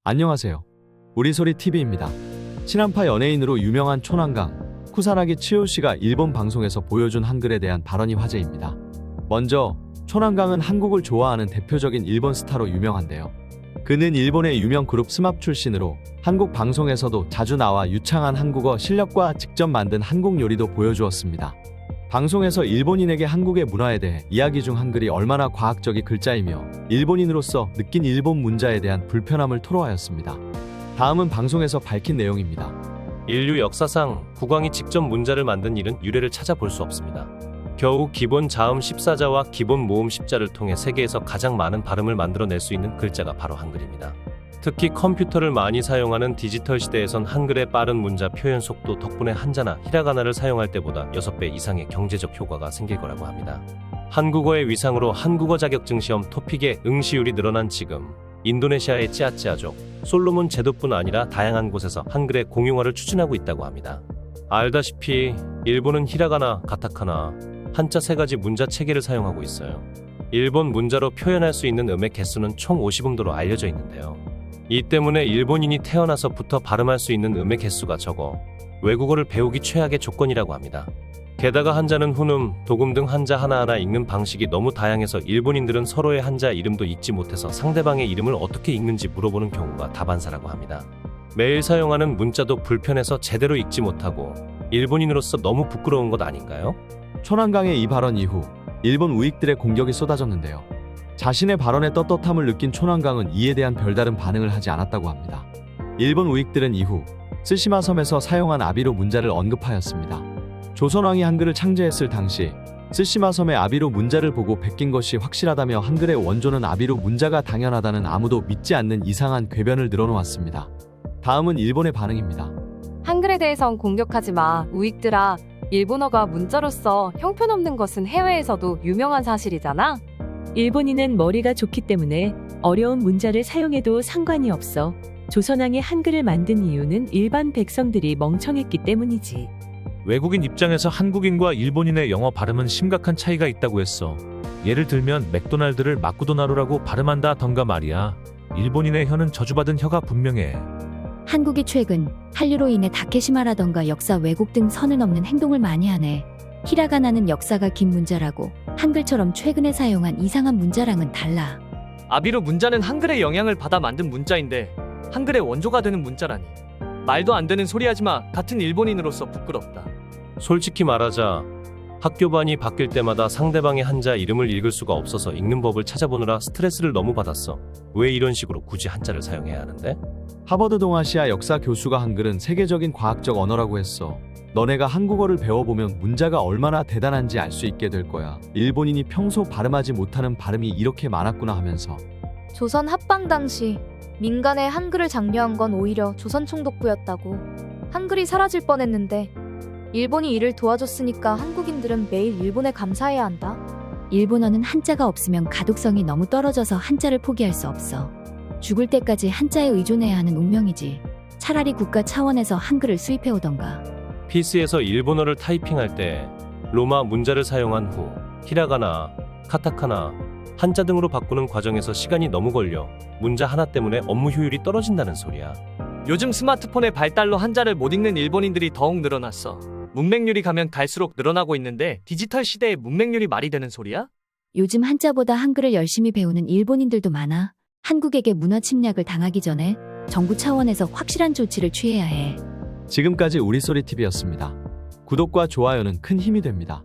안녕하세요. 우리소리TV입니다. 친한파 연예인으로 유명한 초난강 쿠사나기 치요씨가 일본 방송에서 보여준 한글에 대한 발언이 화제입니다. 먼저 초난강은 한국을 좋아하는 대표적인 일본 스타로 유명한데요. 그는 일본의 유명 그룹 스맙 출신으로 한국 방송에서도 자주 나와 유창한 한국어 실력과 직접 만든 한국 요리도 보여주었습니다. 방송에서 일본인에게 한국의 문화에 대해 이야기 중 한글이 얼마나 과학적인 글자이며 일본인으로서 느낀 일본 문자에 대한 불편함을 토로하였습니다. 다음은 방송에서 밝힌 내용입니다. 인류 역사상 국왕이 직접 문자를 만든 일은 유래를 찾아볼 수 없습니다. 겨우 기본 자음 14자와 기본 모음 10자를 통해 세계에서 가장 많은 발음을 만들어낼 수 있는 글자가 바로 한글입니다. 특히 컴퓨터를 많이 사용하는 디지털 시대에선 한글의 빠른 문자 표현 속도 덕분에 한자나 히라가나를 사용할 때보다 6배 이상의 경제적 효과가 생길 거라고 합니다. 한국어의 위상으로 한국어 자격증 시험 토픽의 응시율이 늘어난 지금 인도네시아의 찌아찌아족, 솔로몬 제도뿐 아니라 다양한 곳에서 한글의 공용화를 추진하고 있다고 합니다. 알다시피 일본은 히라가나, 가타카나, 한자 3가지 문자 체계를 사용하고 있어요. 일본 문자로 표현할 수 있는 음의 개수는 총 50음도로 알려져 있는데요. 이 때문에 일본인이 태어나서부터 발음할 수 있는 음의 개수가 적어 외국어를 배우기 최악의 조건이라고 합니다. 게다가 한자는 훈음, 도금 등 한자 하나하나 읽는 방식이 너무 다양해서 일본인들은 서로의 한자 이름도 읽지 못해서 상대방의 이름을 어떻게 읽는지 물어보는 경우가 다반사라고 합니다. 매일 사용하는 문자도 불편해서 제대로 읽지 못하고 일본인으로서 너무 부끄러운 것 아닌가요? 초난강의 이 발언 이후 일본 우익들의 공격이 쏟아졌는데요. 자신의 발언에 떳떳함을 느낀 초난강은 이에 대한 별다른 반응을 하지 않았다고 합니다. 일본 우익들은 이후 쓰시마 섬에서 사용한 아비로 문자를 언급하였습니다. 조선왕이 한글을 창제했을 당시 쓰시마 섬의 아비로 문자를 보고 베낀 것이 확실하다며 한글의 원조는 아비로 문자가 당연하다는 아무도 믿지 않는 이상한 궤변을 늘어놓았습니다. 다음은 일본의 반응입니다. 한글에 대해선 공격하지 마, 우익들아. 일본어가 문자로서 형편없는 것은 해외에서도 유명한 사실이잖아. 일본인은 머리가 좋기 때문에 어려운 문자를 사용해도 상관이 없어. 조선왕이 한글을 만든 이유는 일반 백성들이 멍청했기 때문이지. 외국인 입장에서 한국인과 일본인의 영어 발음은 심각한 차이가 있다고 했어. 예를 들면 맥도날드를 마쿠도나루라고 발음한다던가 말이야. 일본인의 혀는 저주받은 혀가 분명해. 한국이 최근 한류로 인해 다케시마라던가 역사 왜곡 등 선을 넘는 행동을 많이 하네. 히라가나는 역사가 긴 문자라고 한글처럼 최근에 사용한 이상한 문자랑은 달라. 아비로 문자는 한글의 영향을 받아 만든 문자인데 한글의 원조가 되는 문자라니. 말도 안 되는 소리 하지마. 같은 일본인으로서 부끄럽다. 솔직히 말하자 학교반이 바뀔 때마다 상대방의 한자 이름을 읽을 수가 없어서 읽는 법을 찾아보느라 스트레스를 너무 받았어. 왜 이런 식으로 굳이 한자를 사용해야 하는데? 하버드 동아시아 역사 교수가 한글은 세계적인 과학적 언어라고 했어. 너네가 한국어를 배워보면 문자가 얼마나 대단한지 알 수 있게 될 거야. 일본인이 평소 발음하지 못하는 발음이 이렇게 많았구나 하면서. 조선 합방 당시 민간에 한글을 장려한 건 오히려 조선 총독부였다고. 한글이 사라질 뻔했는데 일본이 이를 도와줬으니까 한국인들은 매일 일본에 감사해야 한다. 일본어는 한자가 없으면 가독성이 너무 떨어져서 한자를 포기할 수 없어. 죽을 때까지 한자에 의존해야 하는 운명이지. 차라리 국가 차원에서 한글을 수입해오던가. PC에서 일본어를 타이핑할 때 로마 문자를 사용한 후 히라가나, 카타카나, 한자 등으로 바꾸는 과정에서 시간이 너무 걸려 문자 하나 때문에 업무 효율이 떨어진다는 소리야. 요즘 스마트폰의 발달로 한자를 못 읽는 일본인들이 더욱 늘어났어. 문맹률이 가면 갈수록 늘어나고 있는데 디지털 시대에 문맹률이 말이 되는 소리야? 요즘 한자보다 한글을 열심히 배우는 일본인들도 많아. 한국에게 문화 침략을 당하기 전에 정부 차원에서 확실한 조치를 취해야 해. 지금까지 우리소리TV였습니다. 구독과 좋아요는 큰 힘이 됩니다.